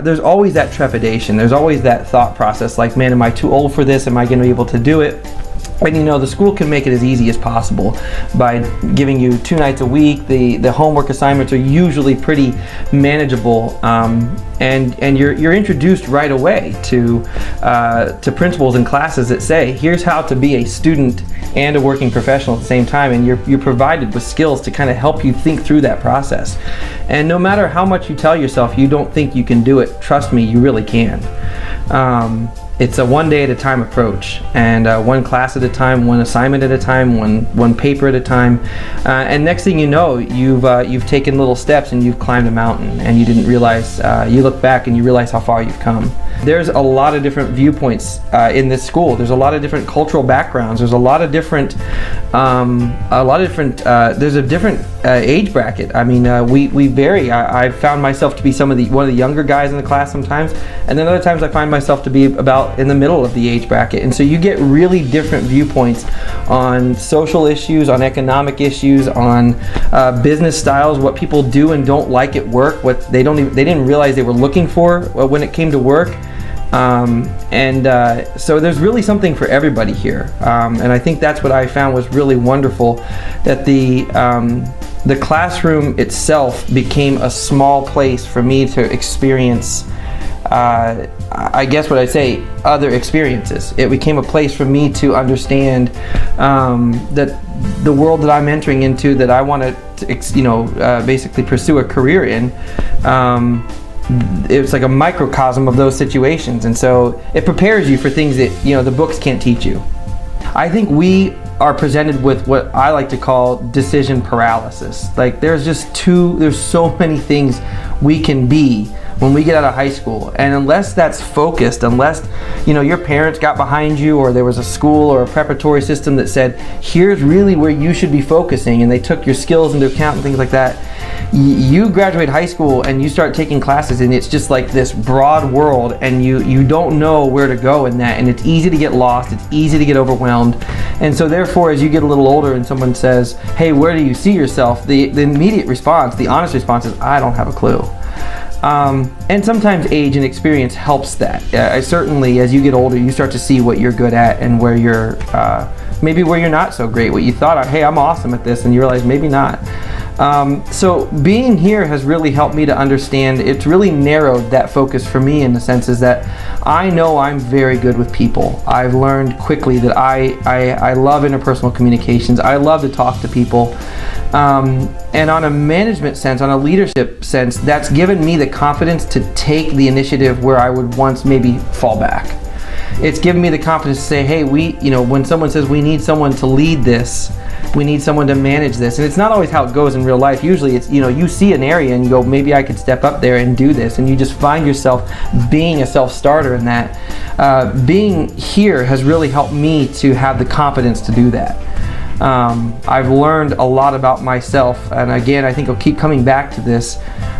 There's always that trepidation, there's always that thought process like, man, am I too old for this? Am I going to be able to do it? And you know, the school can make it as easy as possible by giving you 2 nights a week. The homework assignments are usually pretty manageable, and you're introduced right away to principals and classes that say, here's how to be a student and a working professional at the same time, and you're provided with skills to kind of help you think through that process. And no matter how much you tell yourself you don't think you can do it, trust me, you really can. It's a one day at a time approach, and one class at a time, one assignment at a time, one paper at a time, and next thing you know, you've taken little steps and you've climbed a mountain, and you didn't realize. You look back and you realize how far you've come. There's a lot of different viewpoints in this school. There's a lot of different cultural backgrounds. There's a lot of different, there's a different age bracket. I mean, we vary. I've found myself to be one of the younger guys in the class sometimes, and then other times I find myself to be about in the middle of the age bracket. And so you get really different viewpoints on social issues, on economic issues, on business styles, what people do and don't like at work, what they didn't realize they were looking for when it came to work. So there's really something for everybody here, and I think that's what I found was really wonderful, that the classroom itself became a small place for me to experience, I guess what I'd say, other experiences. It became a place for me to understand that the world that I'm entering into, that I want to, basically pursue a career in, it's like a microcosm of those situations, and so it prepares you for things that the books can't teach you. I think we are presented with what I like to call decision paralysis. Like there's so many things we can be when we get out of high school, and unless that's focused, unless your parents got behind you, or there was a school or a preparatory system that said, here's really where you should be focusing, and they took your skills into account and things like that, you graduate high school and you start taking classes, and it's just like this broad world, and you don't know where to go in that, and it's easy to get lost, it's easy to get overwhelmed. And so therefore, as you get a little older and someone says, hey, where do you see yourself, the immediate response, the honest response is, I don't have a clue. And sometimes age and experience helps that. Certainly, as you get older, you start to see what you're good at and where you're, maybe where you're not so great. What you thought, hey, I'm awesome at this, and you realize maybe not. So being here has really helped me to understand. It's really narrowed that focus for me, in the sense is that I know I'm very good with people. I've learned quickly that I love interpersonal communications. I love to talk to people. And on a management sense, on a leadership sense, that's given me the confidence to take the initiative where I would once maybe fall back. It's given me the confidence to say, hey, when someone says we need someone to lead this, we need someone to manage this, and it's not always how it goes in real life. Usually it's, you see an area and you go, maybe I could step up there and do this, and you just find yourself being a self-starter in that. Being here has really helped me to have the confidence to do that. I've learned a lot about myself, and again, I think I'll keep coming back to this.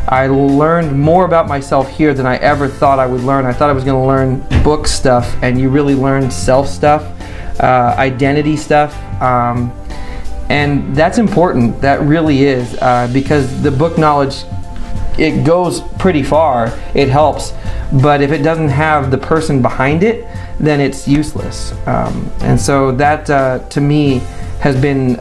I learned more about myself here than I ever thought I would learn. I thought I was going to learn book stuff, and you really learn self stuff, identity stuff, and that's important. That really is, because the book knowledge, it goes pretty far, it helps, but if it doesn't have the person behind it, then it's useless. And so that, to me, has been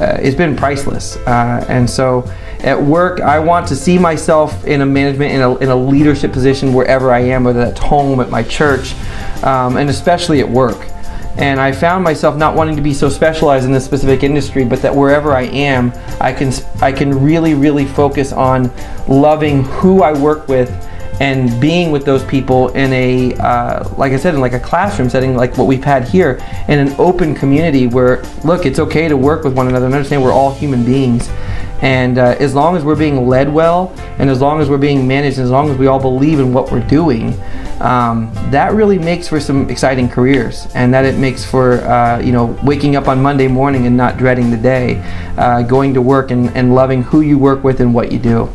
it's been priceless. And so at work, I want to see myself in a management, in a leadership position wherever I am, whether that's home, at my church, and especially at work. And I found myself not wanting to be so specialized in this specific industry, but that wherever I am, I can really, really focus on loving who I work with and being with those people in a, like I said, in like a classroom setting, like what we've had here, in an open community where, look, it's okay to work with one another and understand we're all human beings. And as long as we're being led well, and as long as we're being managed, and as long as we all believe in what we're doing, that really makes for some exciting careers, and that it makes for waking up on Monday morning and not dreading the day, going to work and loving who you work with and what you do.